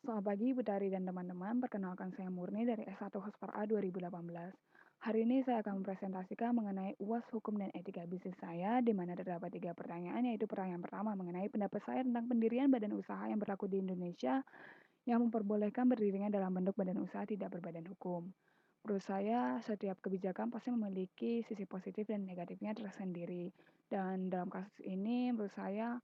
Selamat pagi Bu Tari dan teman-teman, perkenalkan saya Murni dari S1 Hospara 2018. Hari ini saya akan mempresentasikan mengenai UAS Hukum dan Etika Bisnis saya, di mana terdapat 3 pertanyaan, yaitu pertanyaan pertama mengenai pendapat saya tentang pendirian badan usaha yang berlaku di Indonesia yang memperbolehkan berdirinya dalam bentuk badan usaha tidak berbadan hukum. Menurut saya, setiap kebijakan pasti memiliki sisi positif dan negatifnya tersendiri. Dan dalam kasus ini, menurut saya,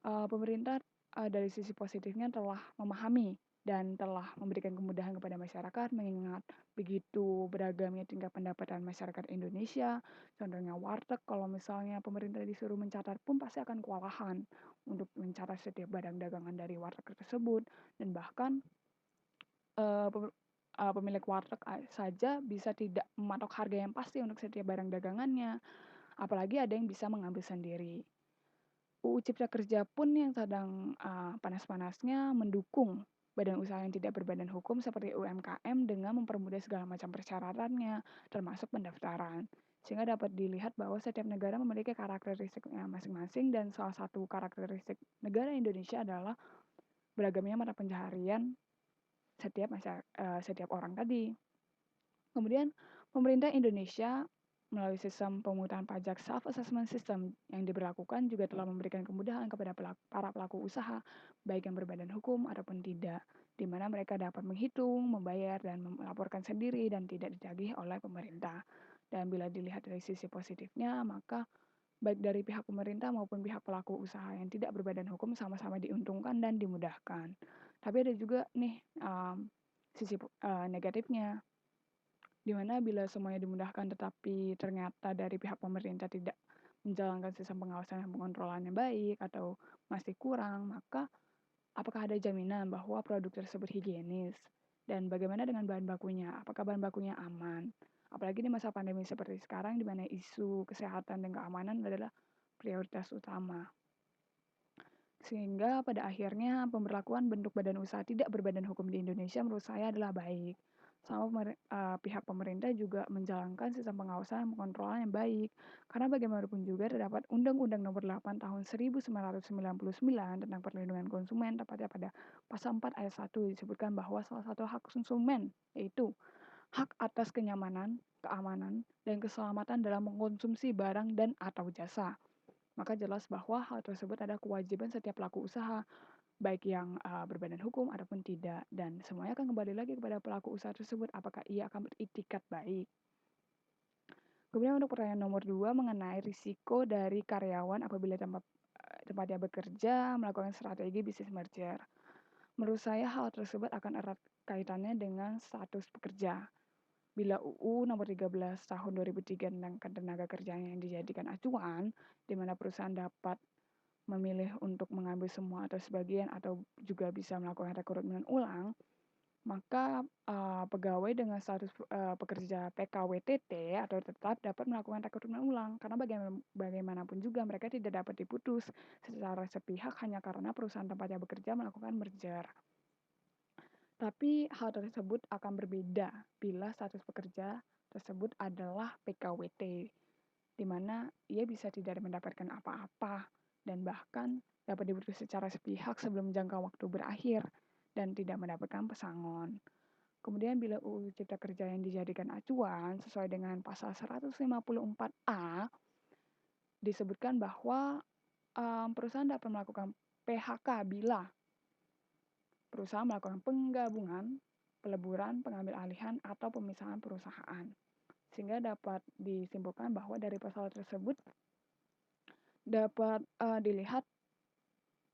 pemerintah dari sisi positifnya telah memahami dan telah memberikan kemudahan kepada masyarakat mengingat begitu beragamnya tingkat pendapatan masyarakat Indonesia. Contohnya warteg, kalau misalnya pemerintah disuruh mencatat pun pasti akan kewalahan untuk mencatat setiap barang dagangan dari warteg tersebut, dan bahkan pemilik warteg saja bisa tidak mematok harga yang pasti untuk setiap barang dagangannya, apalagi ada yang bisa mengambil sendiri. UU Cipta Kerja pun yang sedang panas-panasnya mendukung badan usaha yang tidak berbadan hukum seperti UMKM dengan mempermudah segala macam persyaratannya, termasuk pendaftaran. Sehingga dapat dilihat bahwa setiap negara memiliki karakteristiknya masing-masing, dan salah satu karakteristik negara Indonesia adalah beragamnya mata pencaharian setiap orang tadi. Kemudian pemerintah Indonesia melalui sistem pemungutan pajak self-assessment system yang diberlakukan juga telah memberikan kemudahan kepada para pelaku usaha, baik yang berbadan hukum ataupun tidak, di mana mereka dapat menghitung, membayar, dan melaporkan sendiri dan tidak ditagih oleh pemerintah. Dan bila dilihat dari sisi positifnya, maka baik dari pihak pemerintah maupun pihak pelaku usaha yang tidak berbadan hukum sama-sama diuntungkan dan dimudahkan. Tapi ada juga nih sisi negatifnya, di mana bila semuanya dimudahkan tetapi ternyata dari pihak pemerintah tidak menjalankan sistem pengawasan dan pengontrolan yang baik atau masih kurang, maka apakah ada jaminan bahwa produk tersebut higienis? Dan bagaimana dengan bahan bakunya? Apakah bahan bakunya aman? Apalagi di masa pandemi seperti sekarang, di mana isu kesehatan dan keamanan adalah prioritas utama. Sehingga pada akhirnya pemberlakuan bentuk badan usaha tidak berbadan hukum di Indonesia menurut saya adalah baik. Sama pihak pemerintah juga menjalankan sistem pengawasan dan pengontrolan yang baik. Karena bagaimanapun juga terdapat Undang-Undang Nomor 8 Tahun 1999 tentang perlindungan konsumen, tepatnya pada pasal 4 ayat 1 disebutkan bahwa salah satu hak konsumen yaitu hak atas kenyamanan, keamanan, dan keselamatan dalam mengkonsumsi barang dan atau jasa. Maka jelas bahwa hal tersebut adalah kewajiban setiap pelaku usaha, baik yang berbadan hukum ataupun tidak, dan semuanya akan kembali lagi kepada pelaku usaha tersebut, apakah ia akan beritikat baik. Kemudian untuk pertanyaan nomor 2 mengenai risiko dari karyawan apabila tempatnya bekerja melakukan strategi bisnis merger. Menurut saya hal tersebut akan erat kaitannya dengan status pekerja. Bila UU Nomor 13 Tahun 2003 tentang ketenaga kerjaan yang dijadikan acuan, di mana perusahaan dapat memilih untuk mengambil semua atau sebagian atau juga bisa melakukan rekrutmen ulang, maka pegawai dengan status pekerja PKWTT atau tetap dapat melakukan rekrutmen ulang, karena bagaimanapun juga mereka tidak dapat diputus secara sepihak hanya karena perusahaan tempatnya bekerja melakukan merger. Tapi hal tersebut akan berbeda bila status pekerja tersebut adalah PKWT, di mana ia bisa tidak mendapatkan apa-apa dan bahkan dapat diputus secara sepihak sebelum jangka waktu berakhir dan tidak mendapatkan pesangon. Kemudian bila UU Cipta Kerja yang dijadikan acuan sesuai dengan pasal 154A disebutkan bahwa perusahaan dapat melakukan PHK bila perusahaan melakukan penggabungan, peleburan, pengambil alihan, atau pemisahan perusahaan. Sehingga dapat disimpulkan bahwa dari pasal tersebut dapat dilihat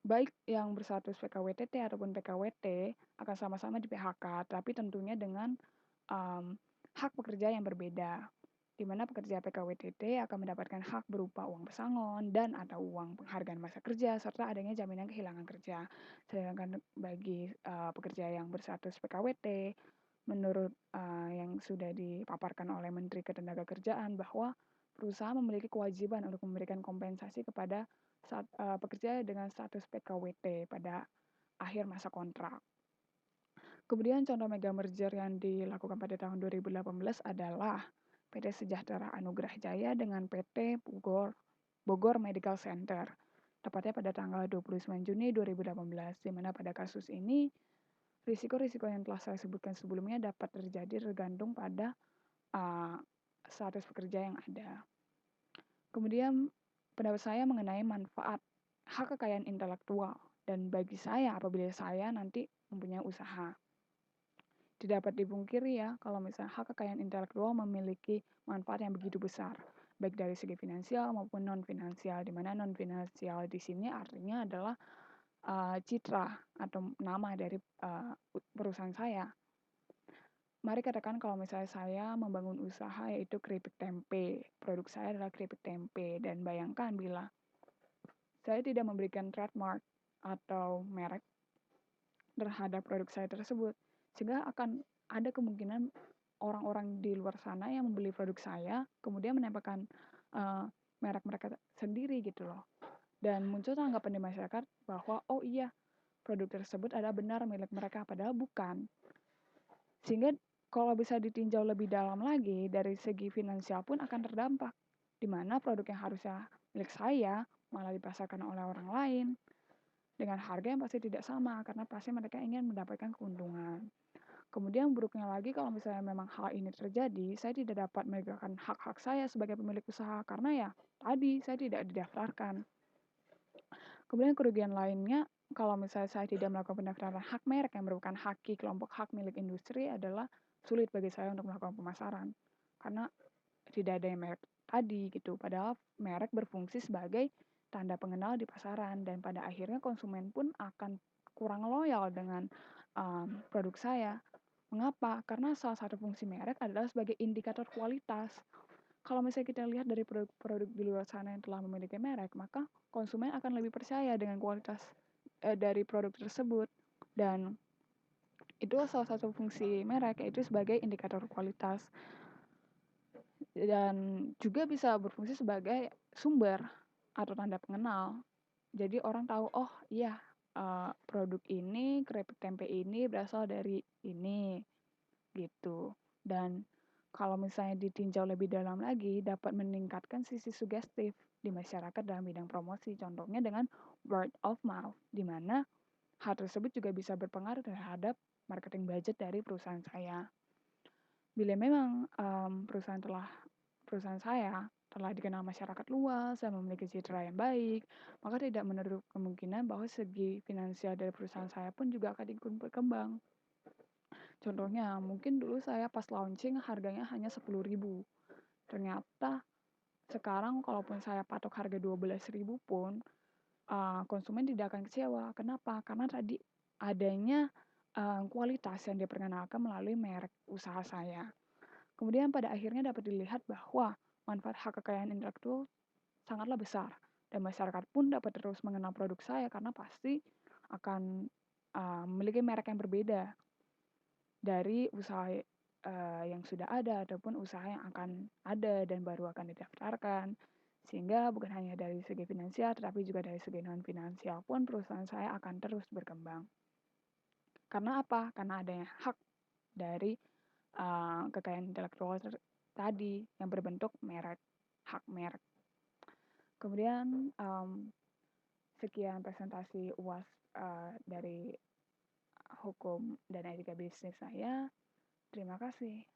baik yang berstatus PKWTT ataupun PKWT akan sama-sama di PHK, tapi tentunya dengan hak pekerja yang berbeda, di mana pekerja PKWTT akan mendapatkan hak berupa uang pesangon dan atau uang penghargaan masa kerja serta adanya jaminan kehilangan kerja. Sedangkan bagi pekerja yang berstatus PKWT, menurut yang sudah dipaparkan oleh Menteri Ketenagakerjaan bahwa perusahaan memiliki kewajiban untuk memberikan kompensasi kepada pekerja dengan status PKWT pada akhir masa kontrak. Kemudian contoh mega merger yang dilakukan pada tahun 2018 adalah PT Sejahtera Anugrah Jaya dengan PT Bogor Medical Center, tepatnya pada tanggal 29 Juni 2018, di mana pada kasus ini Risiko-risiko yang telah saya sebutkan sebelumnya dapat terjadi tergantung pada uh, status pekerja yang ada. Kemudian pendapat saya mengenai manfaat hak kekayaan intelektual dan bagi saya apabila saya nanti mempunyai usaha. Tidak dapat dipungkiri ya kalau misalnya hak kekayaan intelektual memiliki manfaat yang begitu besar, baik dari segi finansial maupun non finansial, di mana non finansial di sini artinya adalah citra atau nama dari perusahaan saya. Mari katakan kalau misalnya saya membangun usaha yaitu keripik tempe, produk saya adalah keripik tempe, dan bayangkan bila saya tidak memberikan trademark atau merek terhadap produk saya tersebut, sehingga akan ada kemungkinan orang-orang di luar sana yang membeli produk saya, kemudian menempelkan merek mereka sendiri gitu loh. Dan muncul anggapan di masyarakat bahwa, oh iya, produk tersebut adalah benar milik mereka, padahal bukan. Sehingga kalau bisa ditinjau lebih dalam lagi, dari segi finansial pun akan terdampak, di mana produk yang harusnya milik saya malah dipasarkan oleh orang lain, dengan harga yang pasti tidak sama, karena pasti mereka ingin mendapatkan keuntungan. Kemudian buruknya lagi kalau misalnya memang hal ini terjadi, saya tidak dapat menegakkan hak-hak saya sebagai pemilik usaha, karena ya tadi saya tidak didaftarkan. Kemudian kerugian lainnya, kalau misalnya saya tidak melakukan pendaftaran hak merek yang merupakan haki kelompok hak milik industri adalah sulit bagi saya untuk melakukan pemasaran. Karena tidak ada yang merek tadi gitu, padahal merek berfungsi sebagai tanda pengenal di pasaran dan pada akhirnya konsumen pun akan kurang loyal dengan produk saya. Mengapa? Karena salah satu fungsi merek adalah sebagai indikator kualitas. Kalau misalnya kita lihat dari produk-produk di luar sana yang telah memiliki merek, maka konsumen akan lebih percaya dengan kualitas dari produk tersebut. Dan itu salah satu fungsi merek, yaitu sebagai indikator kualitas. Dan juga bisa berfungsi sebagai sumber atau tanda pengenal. Jadi orang tahu, oh iya, produk ini, keripik tempe ini berasal dari ini, gitu. Dan kalau misalnya ditinjau lebih dalam lagi, dapat meningkatkan sisi sugestif di masyarakat dalam bidang promosi. Contohnya dengan word of mouth, di mana hal tersebut juga bisa berpengaruh terhadap marketing budget dari perusahaan saya. Bila memang perusahaan saya telah dikenal masyarakat luas dan memiliki citra yang baik, maka tidak menutup kemungkinan bahwa segi finansial dari perusahaan saya pun juga akan ikut berkembang. Contohnya, mungkin dulu saya pas launching harganya hanya 10.000. Ternyata sekarang kalaupun saya patok harga 12.000 pun, konsumen tidak akan kecewa. Kenapa? Karena tadi adanya kualitas yang diperkenalkan melalui merek usaha saya. Kemudian pada akhirnya dapat dilihat bahwa manfaat hak kekayaan intelektual sangatlah besar. Dan masyarakat pun dapat terus mengenal produk saya karena pasti akan memiliki merek yang berbeda dari usaha yang sudah ada ataupun usaha yang akan ada dan baru akan didaftarkan. Sehingga bukan hanya dari segi finansial, tetapi juga dari segi non-finansial pun perusahaan saya akan terus berkembang. Karena apa? Karena adanya hak dari kekayaan intelektual tadi yang berbentuk merek, hak merek. Kemudian sekian presentasi UAS dari hukum dan etika bisnis saya. Terima kasih.